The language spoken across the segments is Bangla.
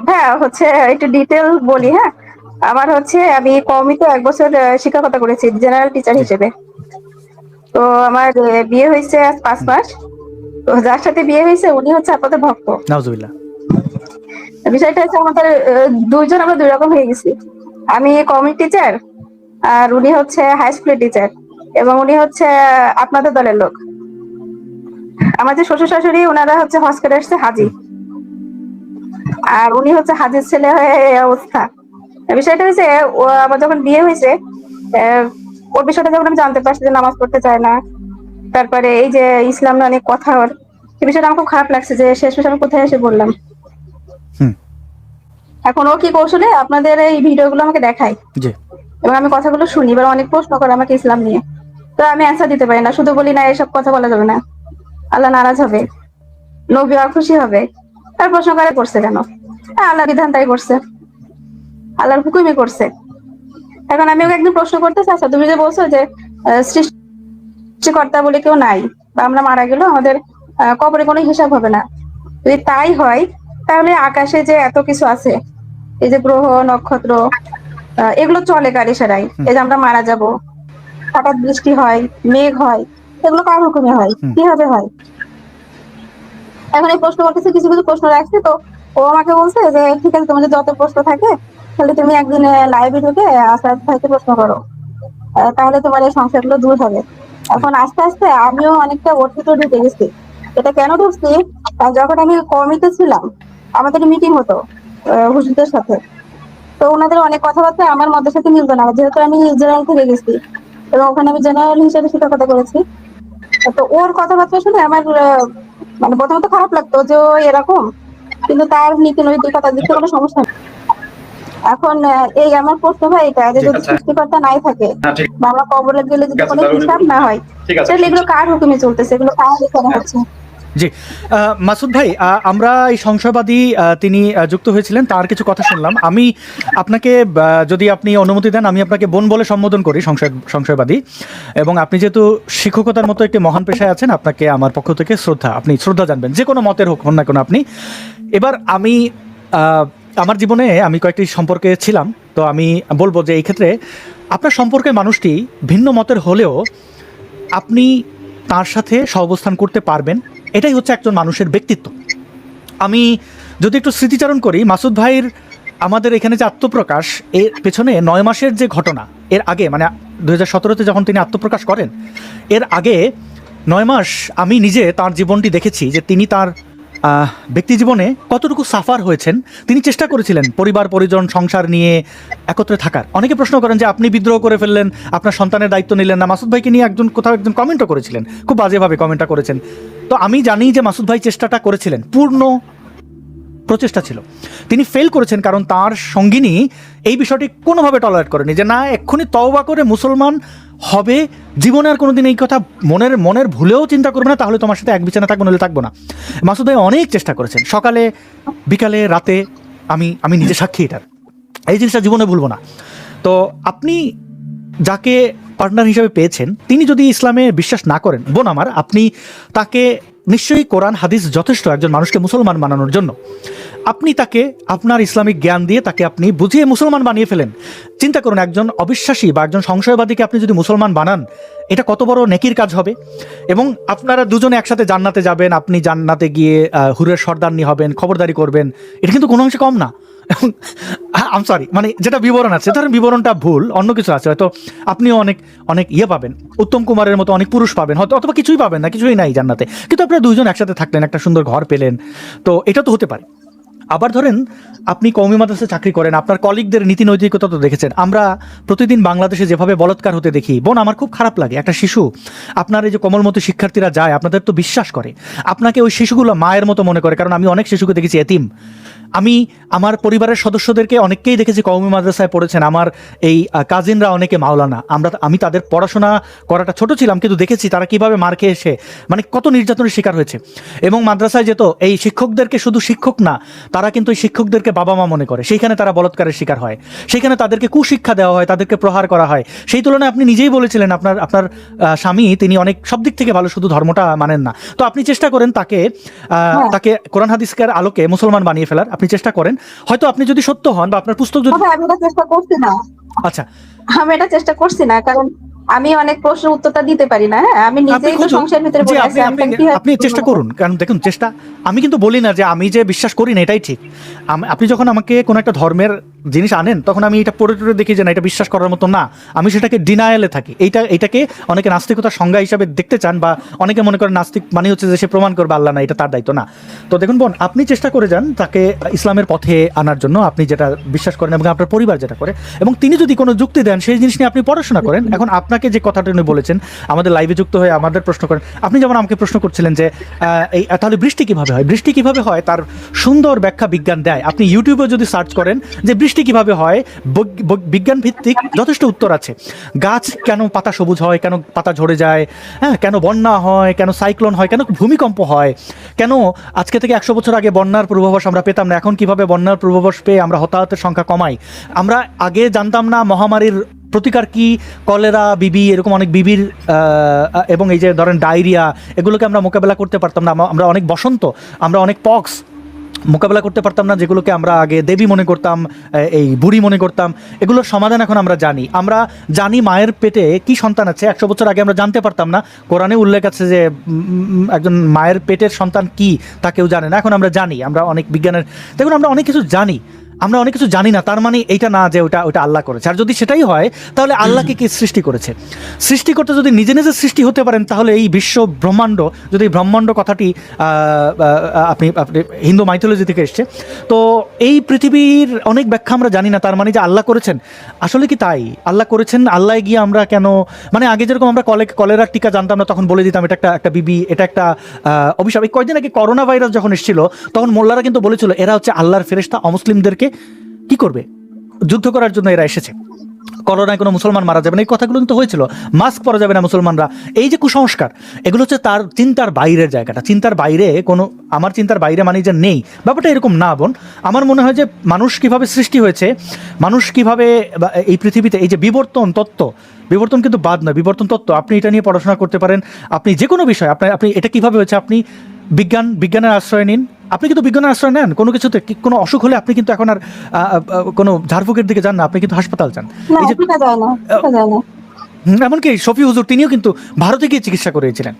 ভাইয়া হচ্ছে একটু ডিটেল বলি, হ্যাঁ। আমার হচ্ছে আমি কওমিতে 1 বছর শিক্ষকতা করেছি জেনারেল টিচার জি। হিসেবে। তো আমার বিয়ে হয়েছে আজ 5 মাস। তো যার সাথে বিয়ে হয়েছে উনি হচ্ছে আপনাদের ভক্ত। নাউজুবিল্লাহ। বিষয়টা হচ্ছে আমাদের দুইজন আমরা দুই রকম হয়ে গেছি। আমি কমিউনিটি টিচার আর উনি হচ্ছে হাই স্কুলের টিচার, এবং উনি হচ্ছে আপনাদের দলের লোক। আমার যে শ্বশুর শাশুড়ি ওনারা হচ্ছে হজ করে আসছে হাজি, হুম আর উনি হচ্ছে হাজির ছেলে হয়ে এই অবস্থা। বিষয়টা হয়েছে আমার যখন বিয়ে হয়েছে, ওর বিষয়টা যখন আমি জানতে পারছি যে নামাজ পড়তে চায় না, তারপরে এই যে ইসলাম নিয়ে অনেক কথা ওর, এই বিষয়টা আমার খুব খারাপ লাগছে যে শেষমেশ আমি কোথায় এসে বললাম। হুম। এখন ও কি কৌশলে আপনাদের এই ভিডিওগুলো আমাকে দেখায়, জি এবং আমি কথাগুলো শুনি, এবার অনেক প্রশ্ন করে আমাকে ইসলাম নিয়ে। তো আমি অ্যান্সার দিতে পারি না, শুধু বলি না এসব কথা বলা যাবে না, আল্লাহ নারাজ হবে, জি নবী অখুশি হবে। তার প্রশ্ন করে করছে কেন? আল্লাহ বিধান তাই করছে, আল্লাহর হুকুমই করছে। এখন আমি ওকে একদিন প্রশ্ন করতে চাচ্ছি, তুমি যে বলছো যে সৃষ্টিকর্তা বলে কেউ নাই, বা আমরা মারা গেলেও আমাদের কবরে কোনো হিসাব হবে না, যদি তাই হয় তাহলে আকাশে যে এত কিছু আছে, এই যে গ্রহ নক্ষত্র, এগুলো চলে কার ইশারায়? হুম এই যে আমরা মারা যাব, হঠাৎ বৃষ্টি হয়, মেঘ হয়, এগুলো কার হুকুমে হয়, হুম কিভাবে হয়? এখন এই প্রশ্ন করতেছে, কিছু কিছু প্রশ্ন রাখছে। তো ও আমাকে বলছে যে ঠিক আছে, তোমাদের যত প্রশ্ন থাকে তাহলে তুমি একদিন লাইভে ঢুকে আসাদ ভাইকে প্রশ্ন করো, তাহলে তোমার এই সংশয়গুলো দূর হবে। জি এখন আস্তে আস্তে আমিও অনেকটা ওর ভিতরে ঢুকে গেছি। এটা কেন ঢুকছি? যখন আমি কমিতে ছিলাম আমাদের মিটিং হতো হুজুরদের সাথে। তো ওনাদের অনেক কথাবার্তা আমার মদের সাথে মিলতো না, যেহেতু আমি জেনারেল থেকে গেছি এবং ওখানে আমি জেনারেল হিসেবে শিক্ষকতা করেছি। তো ওর কথাবার্তা শুনে আমার মানে প্রথমত খারাপ লাগতো যে ও এরকম, কিন্তু তার নীতি নৈতিকতার দিক থেকে কোনো সমস্যা নেই। এখন এই আমার প্রশ্ন ভাই এটা যে জি যদি সৃষ্টিকর্তা নাই থাকে, হ্যাঁ, ঠিক বা আমরা কবরে গেলে যদি আছে কোনো তাহলে উনি হিসাব বলুন। না হয়, ঠিক আছে, তাহলে এগুলো শুনছি। কার হুকুমে চলতেছে, এগুলো কার এখানে হ্যাঁ। হচ্ছে? জি। মাসুদ ভাই, আমরা এই সংশয়বাদী তিনি যুক্ত হয়েছিলেন, তার কিছু কথা শুনলাম। আমি আপনাকে যদি আপনি অনুমতি দেন, আমি আপনাকে বোন বলে সম্বোধন করি, সংশয়বাদী। এবং আপনি যেহেতু শিক্ষকতার মতো একটি মহান পেশায় আছেন, আপনাকে আমার পক্ষ থেকে শ্রদ্ধা। আপনি শ্রদ্ধা জানবেন, যে কোনো মতের হোক হন না কেন আপনি। এবার আমি আমার জীবনে আমি কয়েকটি সম্পর্কে ছিলাম, তো আমি বলবো যে এই ক্ষেত্রে আপনার সম্পর্কের মানুষটি ভিন্ন মতের হলেও আপনি তার সাথে সহাবস্থান করতে পারবেন, এটাই হচ্ছে একজন মানুষের ব্যক্তিত্ব। আমি যদি একটু স্মৃতিচারণ করি, মাসুদ ভাইয়ের আমাদের এখানে যে আত্মপ্রকাশ, এর পেছনে 9 মাসের যে ঘটনা, এর আগে মানে 2017-তে যখন তিনি আত্মপ্রকাশ করেন, এর আগে 9 মাস আমি নিজে তার জীবনটি দেখেছি যে তিনি তার ব্যক্তি জীবনে কতটুকু সাফার হয়েছেন। তিনি চেষ্টা করেছিলেন পরিবার পরিজন সংসার নিয়ে একত্রে থাকার। অনেকে প্রশ্ন করেন যে আপনি বিদ্রোহ করে ফেললেন, আপনার সন্তানের দায়িত্ব নিলেন না। মাসুদ ভাইকে নিয়ে কোথাও একজন কমেন্টও করেছিলেন, খুব বাজেভাবে কমেন্টটা করেছেন। তো আমি জানি যে মাসুদ ভাই চেষ্টাটা করেছিলেন, পূর্ণ প্রচেষ্টা ছিল। তিনি ফেল করেছেন কারণ তার সঙ্গিনী এই বিষয়টি কোনোভাবে টলারেট করেনি, যে না এক্ষুনি তওবা করে মুসলমান হবে, জীবনে আর কোনোদিন এই কথা মনের ভুলেও চিন্তা করবে না, তাহলে তোমার সাথে এক বিছানা থাকবো, নাহলে থাকবো না। মাসুদ ভাই অনেক চেষ্টা করেছেন, সকালে বিকালে রাতে, আমি নিজে সাক্ষী এটার। এই জিনিসটা জীবনে ভুলবো না। তো আপনি যাকে পার্টনার হিসেবে পেয়েছেন, তিনি যদি ইসলামে বিশ্বাস না করেন, বোন আমার, আপনি তাকে নিশ্চয়ই কোরআন হাদিস যথেষ্ট একজন মানুষকে মুসলমান বানানোর জন্য। আপনি তাকে আপনার ইসলামিক জ্ঞান দিয়ে তাকে আপনি বুঝিয়ে মুসলমান বানিয়ে ফেলেন। চিন্তা করুন, একজন অবিশ্বাসী বা একজন সংশয়বাদীকে আপনি যদি মুসলমান বানান, এটা কত বড় নেকির কাজ হবে। এবং আপনারা দুজনে একসাথে জান্নাতে যাবেন, আপনি জান্নাতে গিয়ে হুরের সর্দারনি হবেন, খবরদারি করবেন, এটা কিন্তু কোনো অংশে কম না। আম সরি, মানে যেটা বিবরণ আছে, ধরেন বিবরণটা ভুল, অন্য কিছু আছে, হয়তো আপনিও অনেক অনেক পাবেন, উত্তম কুমারের মতো অনেক পুরুষ পাবেন হয়তো, অথবা কিছুই পাবেন না, কিছুই নাই জান্নাতে, কিন্তু আপনারা দুইজন একসাথে থাকলেন, একটা সুন্দর ঘর পেলেন। তো এটা তো হতে পারে। আবার ধরেন আপনি কওমি মাদ্রাসায় চাকরি করেন, আপনার কলিগদের নীতি নৈতিকতা তো দেখেছেন। আমরা প্রতিদিন বাংলাদেশে যেভাবে বলাৎকার হতে দেখি, বোন আমার খুব খারাপ লাগে। একটা শিশু, আপনার এই যে কোমলমতি শিক্ষার্থীরা যায়, আপনাদের তো বিশ্বাস করে, আপনাকে ওই শিশুগুলো মায়ের মতো মনে করে, কারণ আমি অনেক শিশুকে দেখেছি এতিম। আমি আমার পরিবারের সদস্যদেরকে অনেককেই দেখেছি কওমি মাদ্রাসায় পড়েছেন, আমার এই কাজিনরা অনেকে মাওলানা। আমি তাদের পড়াশোনা করাটা ছোট ছিলাম, কিন্তু দেখেছি তারা কিভাবে মার খেয়ে এসে মানে কত নির্যাতনের শিকার হয়েছে। এবং মাদ্রাসায় যেত, এই শিক্ষকদেরকে শুধু শিক্ষক না, তারা তারা কিন্তু ওই শিক্ষকদেরকে বাবা মা মনে করে, সেইখানে তারা বলাৎকারের শিকার হয়, সেইখানে তাদেরকে কুশিক্ষা দেওয়া হয়, তাদেরকে প্রহার করা হয়। সেই তুলনায় আপনি নিজেই বলেছিলেন আপনার আপনার স্বামী তিনি অনেক সব দিক থেকে ভালো, শুধু ধর্মটা মানেন না। তো আপনি চেষ্টা করেন তাকে তাকে কোরআন হাদিসের আলোকে মুসলমান বানিয়ে ফেলার, আপনি চেষ্টা করেন। হয়তো আপনি যদি সত্য হন বা আপনার পুস্তক যদি, আমি এটা চেষ্টা করছি না, আচ্ছা আমি এটা চেষ্টা করছি না, কারণ আমি অনেক প্রশ্নের উত্তরটা দিতে পারি না। হ্যাঁ, আমি আপনি নিজেই তো খুঁজুন সংসারের ভিতরে যে পড়ে আপনি আছি, আমি আপনি তাকে কিভাবে আপনি চেষ্টা করুন, কারণ দেখুন চেষ্টা, আমি কিন্তু বলি না যে আমি যে বিশ্বাস করি না এটাই ঠিক। আপনি যখন আমাকে কোনো একটা ধর্মের জিনিস আনেন তখন আমি এটা পড়ে টড়ে দেখি যে না এটা বিশ্বাস করার মতো না, আমি সেটাকে ডিনায়ালে থাকি। এটাকে অনেকে নাস্তিকতার সংজ্ঞা হিসাবে দেখতে চান, বা অনেকে মনে করেন নাস্তিক মানে হচ্ছে যে সে প্রমাণ করবে আল্লাহ না, এটা তার দায়িত্ব না। তো দেখুন বোন, আপনি চেষ্টা করে যান তাকে ইসলামের পথে আনার জন্য, আপনি যেটা বিশ্বাস করেন এবং আপনার পরিবার যেটা করে, এবং তিনি যদি কোনো যুক্তি দেন সেই জিনিস নিয়ে আপনি পড়াশোনা করেন। এখন আপনাকে যে কথাটা উনি বলেছেন, আমাদের লাইভে যুক্ত হয়ে আমাদের প্রশ্ন করেন, আপনি যেমন আমাকে প্রশ্ন করছিলেন যে এই তাহলে বৃষ্টি কিভাবে হয়, বৃষ্টি কিভাবে হয় তার সুন্দর ব্যাখ্যা বিজ্ঞান দেয়। আপনি ইউটিউবে যদি সার্চ করেন যে বৃষ্টি কিভাবে হয়, বিজ্ঞান ভিত্তিক যথেষ্ট উত্তর আছে। গাছ কেন পাতা সবুজ হয়, কেন পাতা ঝরে যায়, হ্যাঁ, কেন বন্যা হয়, কেন সাইক্লোন হয়, কেন ভূমিকম্প হয়, কেন আজকে থেকে 100 বছর আগে বন্যার পূর্বাভাস আমরা পেতাম না, এখন কিভাবে বন্যার পূর্বাভাস পেয়ে আমরা হতাহতের সংখ্যা কমাই। আমরা আগে জানতাম না মহামারীর প্রতিকার কি, কলেরা, বিবি, এরকম অনেক বিবির এবং এই যে ধরেন ডায়রিয়া, এগুলোকে আমরা মোকাবেলা করতে পারতাম না। আমরা অনেক বসন্ত, আমরা অনেক পক্স মোকাবেলা করতে পারতাম না, যেগুলোকে আমরা আগে দেবী মনে করতাম, এই বুড়ি মনে করতাম। এগুলোর সমাধান এখন আমরা জানি। আমরা জানি মায়ের পেটে কি সন্তান আছে, 100 বছর আগে আমরা জানতে পারতাম না। কোরআনে উল্লেখ আছে যে একজন মায়ের পেটের সন্তান কি তা কেউ জানে না, এখন আমরা জানি। আমরা অনেক বিজ্ঞানের, দেখুন আমরা অনেক কিছু জানি, আমরা অনেক কিছু জানি না, তার মানে এইটা না যে ওটা আল্লাহ করেছে। আর যদি সেটাই হয় তাহলে আল্লাহকে কে সৃষ্টি করেছে? সৃষ্টি করতে যদি নিজে নিজে সৃষ্টি হতে পারেন, তাহলে এই বিশ্ব ব্রহ্মাণ্ড, যদি ব্রহ্মাণ্ড কথাটি আপনি হিন্দু মাইথোলজি থেকে এসছে, তো এই পৃথিবীর অনেক ব্যাখ্যা আমরা জানি না, তার মানে যে আল্লাহ করেছেন। আসলে কি তাই আল্লাহ করেছেন? আল্লাহ গিয়ে আমরা কেন, মানে আগে যেরকম আমরা কলেরার টিকা জানতাম না, তখন বলে দিতাম এটা একটা বিবি, এটা একটা অভিশাপ। এই কয়দিন আগে করোনা ভাইরাস যখন এসেছিল তখন মোল্লারা কিন্তু বলেছিল এরা হচ্ছে আল্লাহর ফেরেশতা, অমুসলিমদেরকে কি করবে, যুদ্ধ করার জন্য এরা এসেছে, করোনায় কোনো মুসলমান মারা যাবে না, এই কথাগুলো কিন্তু হয়েছিল। মাস্ক পরা যাবে না মুসলমানরা, এই যে কুসংস্কার, এগুলো হচ্ছে তার চিন্তার বাইরের জায়গাটা। চিন্তার বাইরে কোনো, আমার চিন্তার বাইরে মানে যে নেই, ব্যাপারটা এরকম না বোন। আমার মনে হয় যে মানুষ কিভাবে সৃষ্টি হয়েছে, মানুষ কিভাবে এই পৃথিবীতে, এই যে বিবর্তন তত্ত্ব, বিবর্তন কিন্তু বাদ নয়, বিবর্তন তত্ত্ব, আপনি এটা নিয়ে পড়াশোনা করতে পারেন। আপনি যে কোনো বিষয়, আপনি এটা কিভাবে হয়েছে, আপনি বিজ্ঞানের আশ্রয় নিন। আপনি কিন্তু বিজ্ঞানের আশ্রয় নেন কোনো কিছুতে, কোনো অসুখ হলে আপনি কিন্তু এখন আর কোনো ঝাড়ফুঁকের দিকে যান না, আপনি কিন্তু হাসপাতাল যান। না, এই যে সেটা যায় না, সেটা যায় না। এমনকি শফি হুজুর তিনিও কিন্তু ভারতে গিয়ে চিকিৎসা করিয়েছিলেন।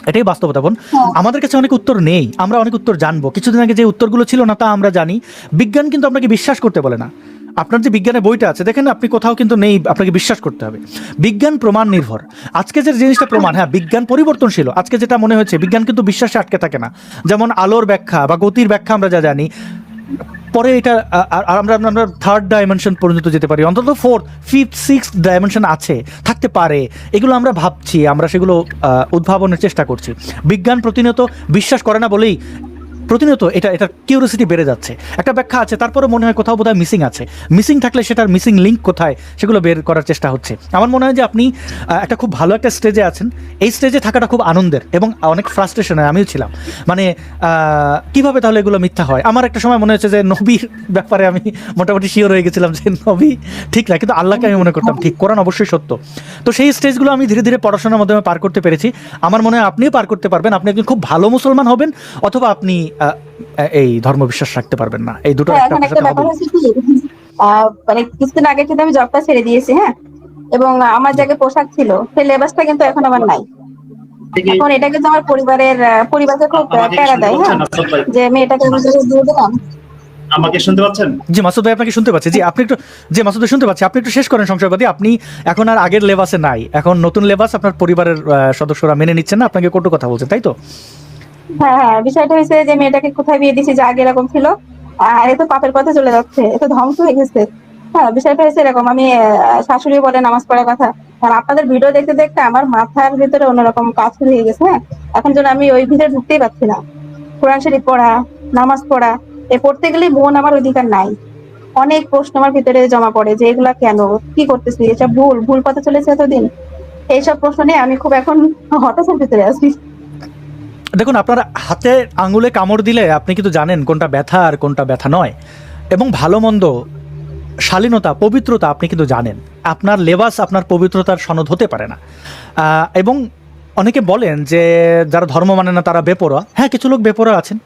এটাই বাস্তবতা বোন। হ্যাঁ। আমাদের কাছে অনেক উত্তর নেই, আমরা অনেক উত্তর জানবো। কিছুদিন আগে যে উত্তরগুলো ছিল না তা আমরা জানি। বিজ্ঞান কিন্তু আপনাকে বিশ্বাস করতে বলে না। আপনার যে বিজ্ঞানের বইটা আছে দেখেন, আপনি কোথাও কিন্তু নেই আপনাকে বিশ্বাস করতে হবে। বিজ্ঞান প্রমাণ নির্ভর। আজকে যে জিনিসটা প্রমাণ, হ্যাঁ বিজ্ঞান পরিবর্তনশীল, আজকে যেটা মনে হচ্ছে বিজ্ঞান কিন্তু বিশ্বাসে আটকে থাকে না। যেমন আলোর ব্যাখ্যা বা গতির ব্যাখ্যা আমরা যা জানি, পরে এটা আমরা আমরা থার্ড ডাইমেনশন পর্যন্ত যেতে পারি, অন্তত ফোর্থ, ফিফথ, সিক্সথ ডাইমেনশন আছে, থাকতে পারে। এগুলো আমরা ভাবছি, আমরা সেগুলো উদ্ভাবনের চেষ্টা করছি। বিজ্ঞান প্রতিনিয়ত বিশ্বাস করে না বলেই প্রতিনিয়ত এটা কিউরিওসিটি বেড়ে যাচ্ছে। একটা ব্যাখ্যা আছে, তারপরে মনে হয় কোথাও বোধহয় মিসিং আছে। মিসিং থাকলে সেটার মিসিং লিঙ্ক কোথায় সেগুলো বের করার চেষ্টা হচ্ছে। আমার মনে হয় যে আপনি একটা খুব ভালো একটা স্টেজে আছেন। এই স্টেজে থাকাটা খুব আনন্দের এবং অনেক ফ্রাস্ট্রেশন হয়, আমিও ছিলাম। মানে কিভাবে তাহলে এগুলো মিথ্যা হয়? আমার একটা সময় মনে হচ্ছে যে নবীর ব্যাপারে আমি মোটামুটি শিওর হয়ে গেছিলাম যে নবী ঠিক না, কিন্তু আল্লাহকে আমি মনে করতাম ঠিক, কোরআন অবশ্যই সত্য। তো সেই স্টেজগুলো আমি ধীরে ধীরে পড়াশোনার মাধ্যমে পার করতে পেরেছি। আমার মনে হয় আপনিও পার করতে পারবেন। আপনি একজন খুব ভালো মুসলমান হবেন, অথবা আপনি এই ধর্মবিশ্বাস রাখতে পারবেন না। এই দুটো এখন একটা ব্যাপার হচ্ছে কি, মানে কিছুদিন আগে কিন্তু আমি জবটা ছেড়ে দিয়েছি, হ্যাঁ, এবং আমার জায়গায় পোশাক ছিল, সেই লেবাসটা কিন্তু এখন আমার নাই। এখন এটা কিন্তু আমার পরিবারকে খুব প্যারা দেয়, হ্যাঁ, যে মেয়েটাকে আমি দিয়ে দিলাম। আমাকে শুনতে পাচ্ছেন? জি মাসুদ ভাই, আপনাকে শুনতে পাচ্ছি। জি আপনি একটু, জি মাসুদ ভাই শুনতে পাচ্ছি। আপনি একটু শেষ করেন সংশয়বাদী। আপনি এখন আর আগের লেবাসে নাই, এখন নতুন লেবাস, আপনার পরিবারের সদস্যরা মেনে নিচ্ছেন না, আপনাকে কটু কথা বলছেন, তাই তো? হ্যাঁ হ্যাঁ, বিষয়টা হয়েছে যে মেয়েটাকে কোথায় বিয়ে দিয়েছি যে আগে এরকম ছিল, আর এ তো পাপের পথে চলে যাচ্ছে, এ তো ধ্বংস হয়ে গেছে। হ্যাঁ, বিষয়টা হয়েছে এরকম। আমি শাশুড়ি বলে নামাজ পড়ার কথা, আর আপনাদের ভিডিও দেখতে দেখতে আমার মাথার ভিতরে অন্যরকম কাজ শুরু হয়ে গেছে। হ্যাঁ, এখন যেন আমি ওই ভিতরে ঢুকতেই পারছি না। কোরআন শরীফ পড়া, নামাজ পড়া, এ পড়তে গেলেই মন আমার অধিকার নাই। অনেক প্রশ্ন আমার ভিতরে জমা পড়ে যে এগুলা কেন, কি করতেছি, এসব ভুল ভুল পথে চলেছে এতদিন। এইসব প্রশ্ন নিয়ে আমি খুব এখন হতাশার ভিতরে আছি। দেখুন, আপনার হাতে আঙুলে কামড় দিলে আপনি কিন্তু জানেন কোনটা ব্যথা আর কোনটা ব্যথা নয়, এবং ভালো মন্দ, শালীনতা, পবিত্রতা আপনি কিন্তু জানেন। আপনার লেবাস আপনার পবিত্রতার সনদ হতে পারে না। এবং অনেকে বলেন যে যারা ধর্ম মানে না তারা বেপরোয়া। হ্যাঁ, কিছু লোক বেপরোয়া আছেন,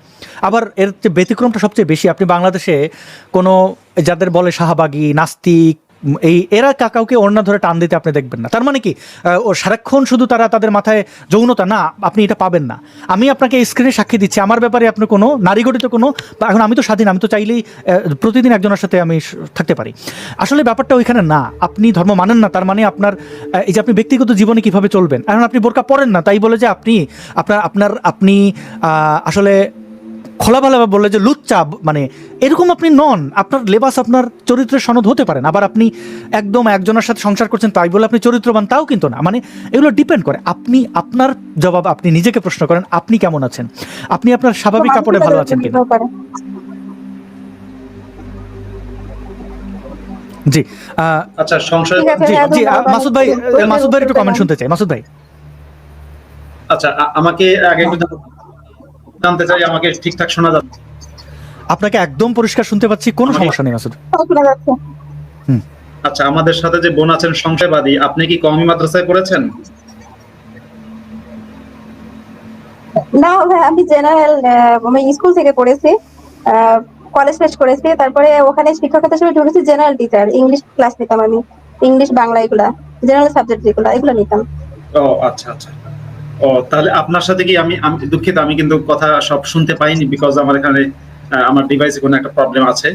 আবার এর যে ব্যতিক্রমটা সবচেয়ে বেশি। আপনি বাংলাদেশে কোনো যাদের বলে শাহবাগী, নাস্তিক, এরা কাউকে ওড়না ধরে টান দিতে আপনি দেখবেন না। তার মানে কি ও সারাক্ষণ শুধু তাদের মাথায় যৌনতা? না, আপনি এটা পাবেন না। আমি আপনাকে স্ক্রিনে সাক্ষী দিচ্ছি, আমার ব্যাপারে আপনি কোনো নারী গঠিত কোনো, এখন আমি তো স্বাধীন, আমি তো চাইলেই প্রতিদিন একজনের সাথে আমি থাকতে পারি। আসলে ব্যাপারটা ওইখানে না। আপনি ধর্ম মানেন না, তার মানে আপনার এই যে আপনি ব্যক্তিগত জীবনে কিভাবে চলবেন, এখন আপনি বোরকা পরেন না তাই বলে যে আপনি আসলে খোলাভাবে বললে যে লুচ্চা, মানে এরকম আপনি নন। আপনার লেবাস আপনার চরিত্রের সনদ হতে পারেন। আবার আপনি একদম একজনের সাথে সংসার করছেন তাই বলে আপনি চরিত্রবান, তাও কিন্তু না। মানে এগুলো ডিপেন্ড করে। আপনি আপনার জবাব আপনি নিজেকে প্রশ্ন করেন, আপনি কেমন আছেন, আপনি আপনার স্বাভাবিক কাপড়ে ভালো আছেন কিনা। জি আচ্ছা, সংশয়। জি জি মাসুদ ভাই একটু কমেন্ট শুনতে চাই। মাসুদ ভাই, আচ্ছা, আমাকে আগে একটু জানতে চাই, আমাকে ঠিকঠাক শোনা যাচ্ছে? আপনাকে একদম পরিষ্কার শুনতে পাচ্ছি, কোনো সমস্যা নেই মাসুদ। আচ্ছা, আমাদের সাথে যে বোন আছেন সংশয়বাদী, আপনি কি কওমি মাদ্রাসায় পড়েছেন? না ভাই, আমি জেনারেল স্কুল থেকে পড়েছি, কলেজ শেষ করেছি, তারপরে ওখানে শিক্ষকতা হিসেবে ঢুকেছি। জেনারেল টিচার, ইংলিশ ক্লাস নিতাম আমি, ইংলিশ বাংলা এগুলা জেনারেল সাবজেক্ট এগুলো নিতাম। ও আচ্ছা আচ্ছা। ও তাহলে আপনার সাথে কি আমি দুঃখিত, আমি কিন্তু কথা সব শুনতে পাইনি, বিকজ আমার এখানে আমার ডিভাইসে কোনো একটা প্রবলেম আছে।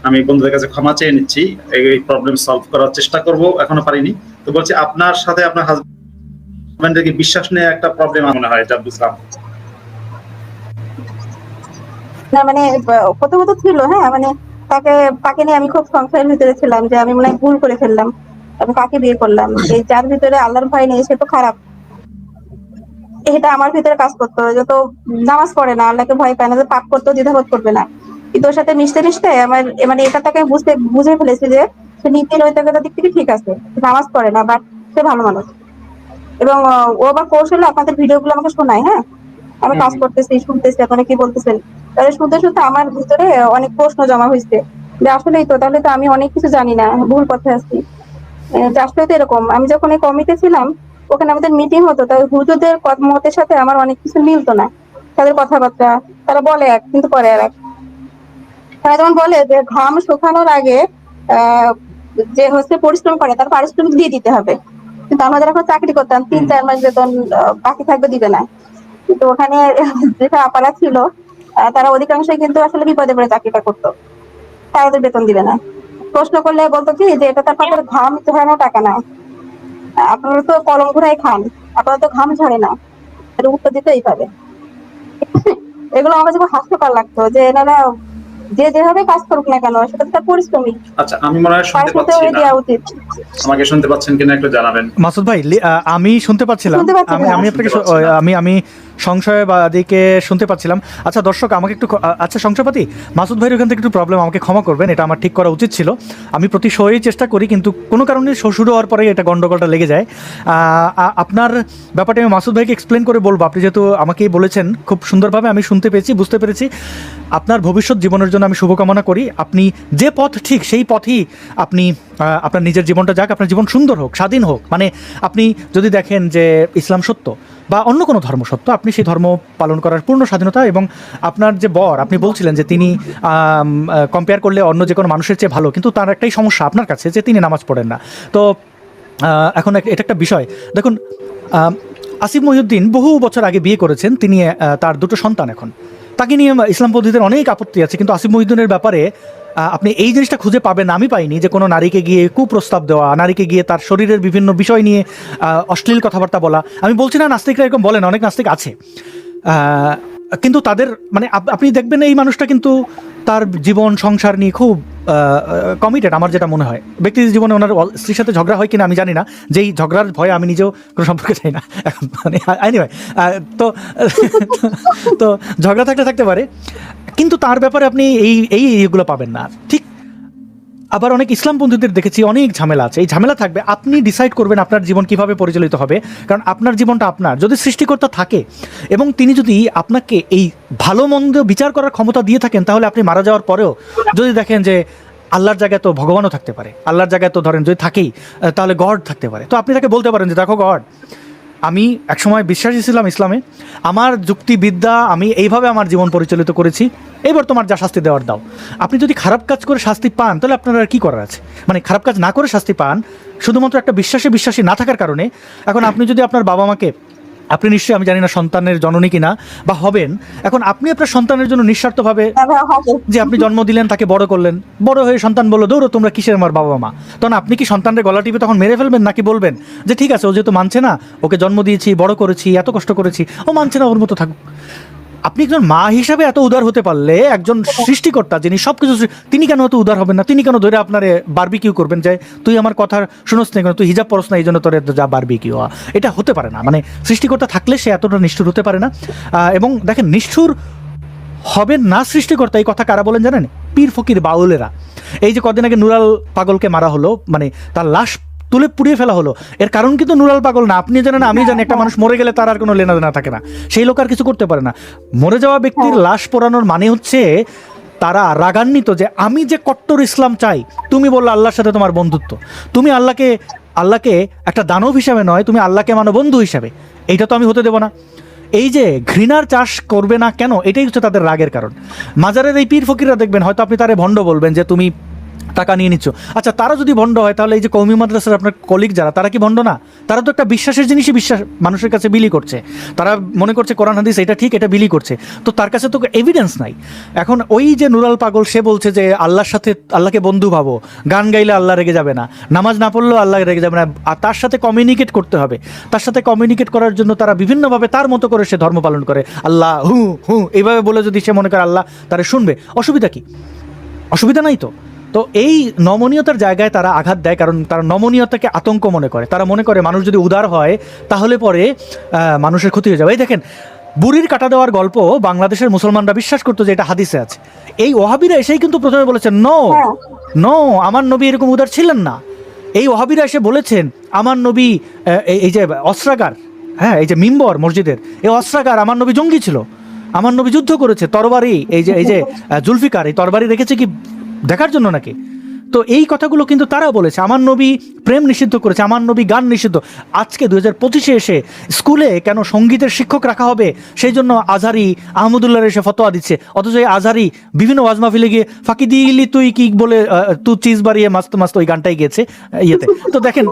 আমি বন্ধুদের কাছে ক্ষমা চেয়ে নিচ্ছি, এই প্রবলেম সলভ করার চেষ্টা করব, এখনো পারিনি। তো বলছি, আপনার সাথে আপনার হাজবেন্ডের কি বিশ্বাস নিয়ে একটা প্রবলেম মনে হয়, যা বুঝলাম। না মানে প্রথমত ছিল, হ্যাঁ মানে তাকে নিয়ে আমি খুব সংশয়ের ভিতরে ছিলাম যে আমি মনে হয় ভুল করে ফেললাম, আমি কাকে বিয়ে করলাম। এই যার ভিতরে আল্লাহর ভয় নেই সে তো খারাপ, এটা আমার ভিতরে কাজ করতো। যত নামাজ পড়ে না, আল্লাহকে ভয় পায় না, যে পাপ করতেও দ্বিধাবোধ করবে না, কিন্তু ওর সাথে মিশতে মিশতে আমার মানে এটা তাকে বুঝে ফেলেছি যে সে নীতি নৈতিকতার দিক থেকে ঠিক আছে, নামাজ পড়ে না, বাট সে ভালো মানুষ। এবং ও আবার কৌশলে আপনাদের ভিডিও গুলো আমাকে শোনায়। হ্যাঁ, আমি কাজ করতেছি, শুনতেছি আপনারা কি বলতেছেন, তাহলে শুনতে শুনতে আমার ভিতরে অনেক প্রশ্ন জমা হয়েছে যে আসলেই তো, তাহলে তো আমি অনেক কিছু জানি না, ভুল পথে আছি। আসলে তো এরকম, আমি যখন এই কমিটি ছিলাম ওখানে আমাদের মিটিং হতো, তাই হুজুরদের মতের সাথে আমার অনেক কিছু মিলতো না। তাদের কথাবার্তা, তারা বলে এক কিন্তু করে আর এক। তারা যেমন বলে যে ঘাম শুকানোর আগে যে হচ্ছে পরিশ্রম করে তার পারিশ্রমিক দিয়ে দিতে হবে, কিন্তু আমাদের এখন চাকরি করতাম 3-4 মাস বেতন বাকি থাকবে দিবে না। কিন্তু ওখানে যেটা আপারা ছিল তারা অধিকাংশই কিন্তু আসলে বিপদে পড়ে চাকরিটা করতো, তাদের বেতন দিবে না। প্রশ্ন করলে বলতো কি যে এটা তার পাশের ঘাম ঝরানো টাকা না, আপনারা তো কলম ঘুরাই খান, আপনারা তো ঘাম ঝরে না, এটা উত্তর দিতেই পারে। এগুলো আমার কাছে খুব হাস্যকর লাগতো যে এনারা যে যেভাবে কাজ করুক না কেন সেটা তো তার পরিশ্রমিক, আচ্ছা, আমি মনে হয় শুনতে পারিশ্রমিক পাচ্ছি না, দেওয়া উচিত। আমাকে শুনতে পাচ্ছেন কিনা একটু জানাবেন। মাসুদ ভাই, আমি শুনতে পাচ্ছিলাম, আমি আপনাকে আমি সংশয়বাদীকে শুনতে পাচ্ছিলাম। আচ্ছা দর্শক, আমাকে একটু আচ্ছা সংশয়বাদী মাসুদ ভাইয়ের ওখান থেকে একটু প্রবলেম, আমাকে ক্ষমা করবেন, এটা আমার ঠিক করা উচিত ছিল। আমি প্রতি শোয়েই চেষ্টা করি, কিন্তু কোনো কারণে শুরু হওয়ার পরে এটা গন্ডগোলটা লেগে যায়। আপনার ব্যাপারটা আমি মাসুদ ভাইকে এক্সপ্লেন করে বলবো। আপনি যেহেতু আমাকেই বলেছেন খুব সুন্দরভাবে, আমি শুনতে পেয়েছি, বুঝতে পেরেছি। আপনার ভবিষ্যৎ জীবনের জন্য আমি শুভকামনা করি। আপনি যে পথ ঠিক সেই পথই আপনি আপনার নিজের জীবনটা যাক, আপনার জীবন সুন্দর হোক, স্বাধীন হোক। মানে আপনি যদি দেখেন যে ইসলাম সত্য বা অন্য কোনো ধর্ম সত্য, আপনি সেই ধর্ম পালন করার পূর্ণ স্বাধীনতা। এবং আপনার যে বর, আপনি বলছিলেন যে তিনি কম্পেয়ার করলে অন্য যে কোনো মানুষের চেয়ে ভালো, কিন্তু তার একটাই সমস্যা আপনার কাছে, যে তিনি নামাজ পড়েন না। তো এখন এটা একটা বিষয়। দেখুন, আসিফ মহিউদ্দিন বহু বছর আগে বিয়ে করেছেন, তিনি তার দুটো সন্তান এখন, তাকে নিয়ে ইসলামপন্থীদের অনেক আপত্তি আছে। কিন্তু আসিফ মহিউদ্দিনের ব্যাপারে আপনি এই জিনিসটা খুঁজে পাবেন না, আমি পাইনি, যে কোনো নারীকে গিয়ে কুপ্রস্তাব দেওয়া, নারীকে গিয়ে তার শরীরের বিভিন্ন বিষয় নিয়ে অশ্লীল কথাবার্তা বলা। আমি বলছি না নাস্তিকরা এরকম বলেন, অনেক নাস্তিক আছে, কিন্তু তাদের মানে আপনি দেখবেন এই মানুষটা কিন্তু তার জীবন সংসার নিয়ে খুব কমিটেড, আমার যেটা মনে হয়। ব্যক্তি জীবনে ওনার স্ত্রীর সাথে ঝগড়া হয় কিনা আমি জানি না, যেই ঝগড়ার ভয়ে আমি নিজেও কোনো সম্পর্কে চাই না এখন, মানে এনিওয়ে। তো তো ঝগড়া থাকতে পারে, কিন্তু তার ব্যাপারে আপনি এইগুলো পাবেন না। ঠিক আবার অনেক ইসলামপন্থীদের দেখেছি অনেক ঝামেলা আছে, এই ঝামেলা থাকবে, আপনি ডিসাইড করবেন আপনার জীবন কিভাবে পরিচালিত হবে, কারণ আপনার জীবনটা আপনার। যদি সৃষ্টিকর্তা থাকে এবং তিনি যদি আপনাকে এই ভালো মন্দ বিচার করার ক্ষমতা দিয়ে থাকেন, তাহলে আপনি মারা যাওয়ার পরেও যদি দেখেন যে আল্লাহর জায়গায় তো ভগবানও থাকতে পারে, আল্লাহর জায়গায় তো ধরেন যদি থাকেই তাহলে গড থাকতে পারে, তো আপনি তাকে বলতে পারেন যে দেখো গড, আমি একসময় বিশ্বাসী ছিলাম ইসলামে, আমার যুক্তিবিদ্যা আমি এইভাবে আমার জীবন পরিচালিত করেছি, এবার তোমার যা শাস্তি দেওয়ার দাও। আপনি যদি খারাপ কাজ করে শাস্তি পান তাহলে আপনার আর কী করার আছে, মানে খারাপ কাজ না করে শাস্তি পান শুধুমাত্র একটা বিশ্বাসী না থাকার কারণে। এখন আপনি যদি আপনার বাবা মাকে, আপনি নিশ্চয়ই, আমি জানি না সন্তানের জননী কিনা বা হবেন, এখন আপনি আপনার সন্তানের জন্য নিঃস্বার্থভাবে যে আপনি জন্ম দিলেন, তাকে বড় করলেন, বড় হয়ে সন্তান বললো দৌড়ো তোমরা কিসের আমার বাবা মা, তখন আপনি কি সন্তানের গলা টিপে তখন মেরে ফেলবেন, নাকি বলবেন যে ঠিক আছে ও যেহেতু মানছে না, ওকে জন্ম দিয়েছি, বড় করেছি, এত কষ্ট করেছি, ও মানছে না, ওর মতো থাকুক। আপনি একজন মা হিসাবে এত উদার হতে পারলে একজন সৃষ্টিকর্তা যিনি সব কিছু, তিনি কেন এত উদার হবেন না? তিনি কেন ধরে আপনার বারবিকিউ করবেন যে তুই আমার কথা শুনোস না কেন, তুই হিজাব পরস না এই জন্য তোর যা বারবিকিউ? এটা হতে পারে না। মানে সৃষ্টিকর্তা থাকলে সে এতটা নিষ্ঠুর হতে পারে না। এবং দেখেন, নিষ্ঠুর হবেন না সৃষ্টিকর্তা, এই কথা কারা বলেন জানেন? পীর ফকির বাউলেরা। এই যে কদিন আগে নুরাল পাগলকে মারা হলো, মানে তার লাশ তুলে পুড়িয়ে ফেলা হলো, এর কারণ কিন্তু নুরাল পাগল না। আপনি জানেন, আমি জানি, একটা মানুষ মরে গেলে তার আর কোনো লেনাদেনা থাকে না, সেই লোক আর কিছু করতে পারে না। মরে যাওয়া ব্যক্তির লাশ পোড়ানোর মানে হচ্ছে তারা রাগান্বিত যে আমি যে কট্টর ইসলাম চাই, তুমি বললে আল্লাহর সাথে তোমার বন্ধুত্ব, তুমি আল্লাহকে একটা দানব হিসাবে নয়, তুমি আল্লাহকে মানো বন্ধু হিসাবে, এইটা তো আমি হতে দেবো না। এই যে ঘৃণার চাষ করবে না কেন, এটাই হচ্ছে তাদের রাগের কারণ। মাজারের এই পীর ফকিররা দেখবেন, হয়তো আপনি তারে ভণ্ড বলবেন যে তুমি টাকা নিয়ে নিচ্ছ, আচ্ছা তারা যদি ভণ্ড হয় তাহলে এই যে কওমি মাদ্রাসার আপনার কলিগ যারা, তারা কি ভণ্ড না? তারা তো একটা বিশ্বাসের জিনিসই বিশ্বাস মানুষের কাছে বিলি করছে, তারা মনে করছে কোরআন হাদিস এটা ঠিক, এটা বিলি করছে, তো তার কাছে তো এভিডেন্স নাই। এখন ওই যে নুরাল পাগল, সে বলছে যে আল্লাহর সাথে, আল্লাহকে বন্ধু ভাবো, গান গাইলে আল্লাহ রেগে যাবে না, নামাজ না পড়লেও আল্লাহ রেগে যাবে না, আর তার সাথে কমিউনিকেট করতে হবে। তার সাথে কমিউনিকেট করার জন্য তারা বিভিন্নভাবে তার মতো করে সে ধর্ম পালন করে, আল্লাহ হু হু এইভাবে বলে যদি সে মনে করে আল্লাহ তারা শুনবে, অসুবিধা কি? অসুবিধা নাই তো। তো এই নমনীয়তার জায়গায় তারা আঘাত দেয়, কারণ তারা নমনীয়তাকে আতঙ্ক মনে করে। তারা মনে করে মানুষ যদি উদার হয় তাহলে পরে মানুষের ক্ষতি হয়ে যাবে। এই দেখেন, বুড়ির কাটা দেওয়ার গল্প বাংলাদেশের মুসলমানরা বিশ্বাস করতো যে এটা হাদিসে আছে। এই ওহাবিরা এসেই কিন্তু প্রথমে বলেছেন নো নো, আমার নবী এরকম উদার ছিলেন না। এই ওহাবিরা এসে বলেছেন আমার নবী, এই যে অস্ত্রাগার, হ্যাঁ এই যে মিম্বর মসজিদের এই অস্ত্রাগার, আমার নবী জঙ্গি ছিল, আমার নবী যুদ্ধ করেছে, তরবারি, এই যে জুলফিকার এই তরবারি রেখেছে কি দেখার জন্য নাকি? তো এই কথাগুলো কিন্তু তারা বলেছে। আমার নবী প্রেম নিষিদ্ধ করেছে, আমার নবী গান নিষিদ্ধ। আজকে 2025-এ এসে স্কুলে কেন সঙ্গীতের শিক্ষক রাখা হবে সেই জন্য আজহারি আহমদুল্লাহ এসে ফতোয়া দিচ্ছে, অথচ এই আজহারি বিভিন্ন ওয়াজ মাহফিলে গিয়ে ফাঁকি দিলি তুই কি বলে তুই চিজ বাড়িয়ে মাস্ত মাস্ত ওই গানটাই গেছে ইয়েতে। তো দেখেন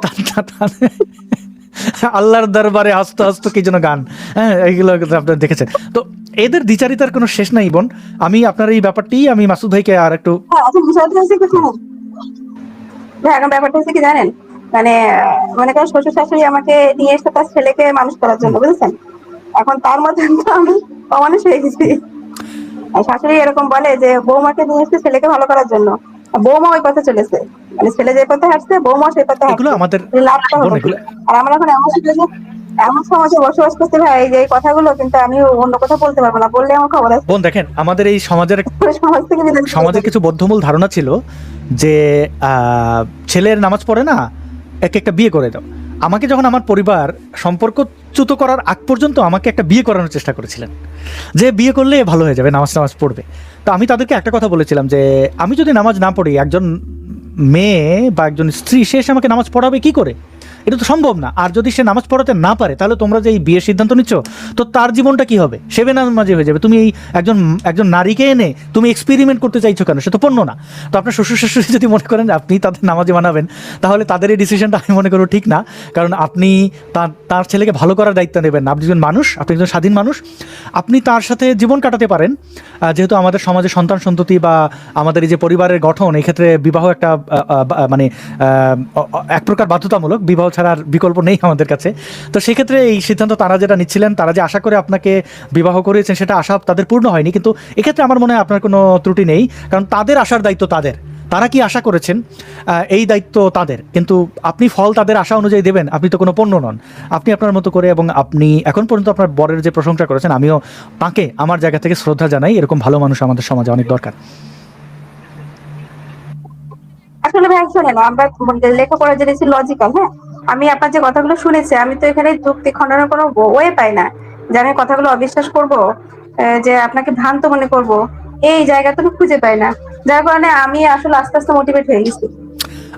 আল্লাহর দরবারে হাসতে হাসতে কি যেন গান, হ্যাঁ এইগুলো আপনারা দেখেছেন। তো এদের দ্বিচারিতার কোনো শেষ নাই বোন। আমি আপনার এই ব্যাপারটি আমি মাসুদ ভাইকে আর একটু এখন ব্যাপারটা হচ্ছে কি জানেন, মানে মনে করেন শ্বশুর শাশুড়ি আমাকে নিয়ে এসে তার ছেলেকে মানুষ করার জন্য, বুঝেছেন? এখন তার মধ্যে আমি অমানুষ হয়ে গেছি। শাশুড়ি এরকম বলে যে বৌমাকে নিয়ে এসে ছেলেকে ভালো করার জন্য, বৌমা ওই পথে চলেছে, মানে ছেলে যে পথে হাঁটছে বৌমা সেই পথে এগুলো আমাদের হাঁটছে, লাভটা হলো কি? আর আমরা এখন এমন সমাজে বসবাস করতে ভাই যে এই কথাগুলো কিন্তু আমি অন্য কথা বলতে পারবো না, বললে আমার খবর আছে। বোন দেখেন, আমাদের এই সমাজের কিছু বদ্ধমূল ধারণা ছিল যে ছেলের নামাজ পড়ে না, একটা বিয়ে করে দাও। আমাকে যখন আমার পরিবার সম্পর্কচ্যুত করার আগ পর্যন্ত আমাকে একটা বিয়ে করানোর চেষ্টা করেছিলেন, যে বিয়ে করলে ভালো হয়ে যাবে, নামাজ পড়বে। তো আমি তাদেরকে একটা কথা বলেছিলাম যে আমি যদি নামাজ না পড়ি, একজন মেয়ে বা একজন স্ত্রী সে এসে আমাকে নামাজ পড়াবে কি করে? এটা তো সম্ভব না। আর যদি সে নামাজ পড়াতে না পারে, তাহলে তোমরা যে এই বিয়ের সিদ্ধান্ত নিচ্ছ, তো তার জীবনটা কি হবে? সে বেনামাজি হয়ে যাবে। তুমি এই একজন নারীকে এনে তুমি এক্সপেরিমেন্ট করতে চাইছো কেন? সে তো পণ্য না। তো আপনার শ্বশুর শাশুড়ি যদি মনে করেন আপনি তাদের নামাজি বানাবেন, তাহলে তাদের এই ডিসিশনটা আমি মনে করবো ঠিক না। কারণ আপনি তার ছেলেকে ভালো করার দায়িত্ব নেবেন না। আপনি একজন মানুষ, আপনি একজন স্বাধীন মানুষ, আপনি তার সাথে জীবন কাটাতে পারেন। যেহেতু আমাদের সমাজে সন্তান সন্ততি বা আমাদের এই যে পরিবারের গঠন, এই ক্ষেত্রে বিবাহ একটা মানে এক প্রকার বাধ্যতামূলক, বিবাহ ছাড়া আর বিকল্প নেই আমাদের কাছে। তো সেক্ষেত্রে এই সিদ্ধান্ত তারা যেটা নিচ্ছিলেন, তারা যে আশা করে আপনাকে বিবাহ করেছেন, সেটা আশা তাদের পূর্ণ হয়নি। কিন্তু এক্ষেত্রে আমার মনে হয় আপনার কোনো ত্রুটি নেই, কারণ তাদের আশার দায়িত্ব তাদের, তারা কি আশা করেছেন এই দায়িত্ব তাদের। কিন্তু আপনি ফল তাদের আশা অনুযায়ী দেবেন, আপনি তো কোনো পণ্য নন। আপনি আপনার মতো করে, এবং আপনি এখন পর্যন্ত আপনার বরের যে প্রশংসা করেছেন, আমিও তাকে আমার জায়গা থেকে শ্রদ্ধা জানাই। এরকম ভালো মানুষ আমাদের সমাজে অনেক দরকার। আসলে আসলে ভাই শোনেন, আমরা লেখাপড়া জেনেছি লজিক্যাল, হ্যাঁ। আমি আপনার যে কথাগুলো শুনেছি, আমি তো এখানে যুক্তি খণ্ডনের কোনো ওয়ে পাই না যে আমি কথাগুলো অবিশ্বাস করব, যে আপনাকে ভ্রান্ত মনে করব, এই জায়গাটা তো খুঁজে পাই না। যার কারণে আমি আসলে আস্তে আস্তে মোটিভেট হয়ে গেছি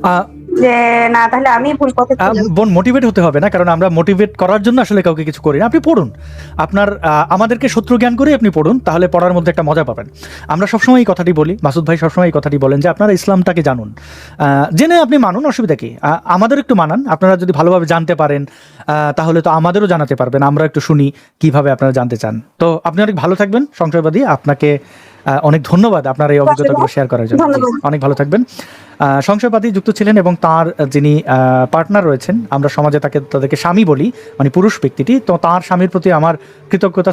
আহ, যে না, তাহলে আমি ভুল পথে ছিলাম। বোন, মোটিভেট হতে হবে না, কারণ আমরা মোটিভেট করার জন্য আসলে কাউকে কিছু করি না। আপনি পড়ুন, আপনার আমাদেরকে শত্রু জ্ঞান করে আপনি পড়ুন, তাহলে পড়ার মধ্যে একটা মজা পাবেন। আমরা সবসময় এই কথাটি বলি, মাসুদ ভাই সবসময় এই কথাটি বলেন যে আপনারা ইসলামটাকে জানুন, জেনে আপনি মানুন, অসুবিধা কি? আমাদের একটু মানান, আপনারা যদি ভালোভাবে জানতে পারেন তাহলে তো আমাদেরও জানাতে পারবেন, আমরা একটু শুনি কিভাবে আপনারা জানতে চান। তো আপনি অনেক ভালো থাকবেন সংশয়বাদী, আপনাকে অনেক ধন্যবাদ আপনার এই অভিজ্ঞতাগুলো শেয়ার করার জন্য। জি, ধন্যবাদ। অনেক ভালো থাকবেন। সংশয়বাদী যুক্ত ছিলেন এবং তার যিনি পার্টনার রয়েছেন, আমরা সমাজে তাদেরকে স্বামী বলি, মানে পুরুষ ব্যক্তিটি, তো তার স্বামীর প্রতি আমার কৃতজ্ঞতা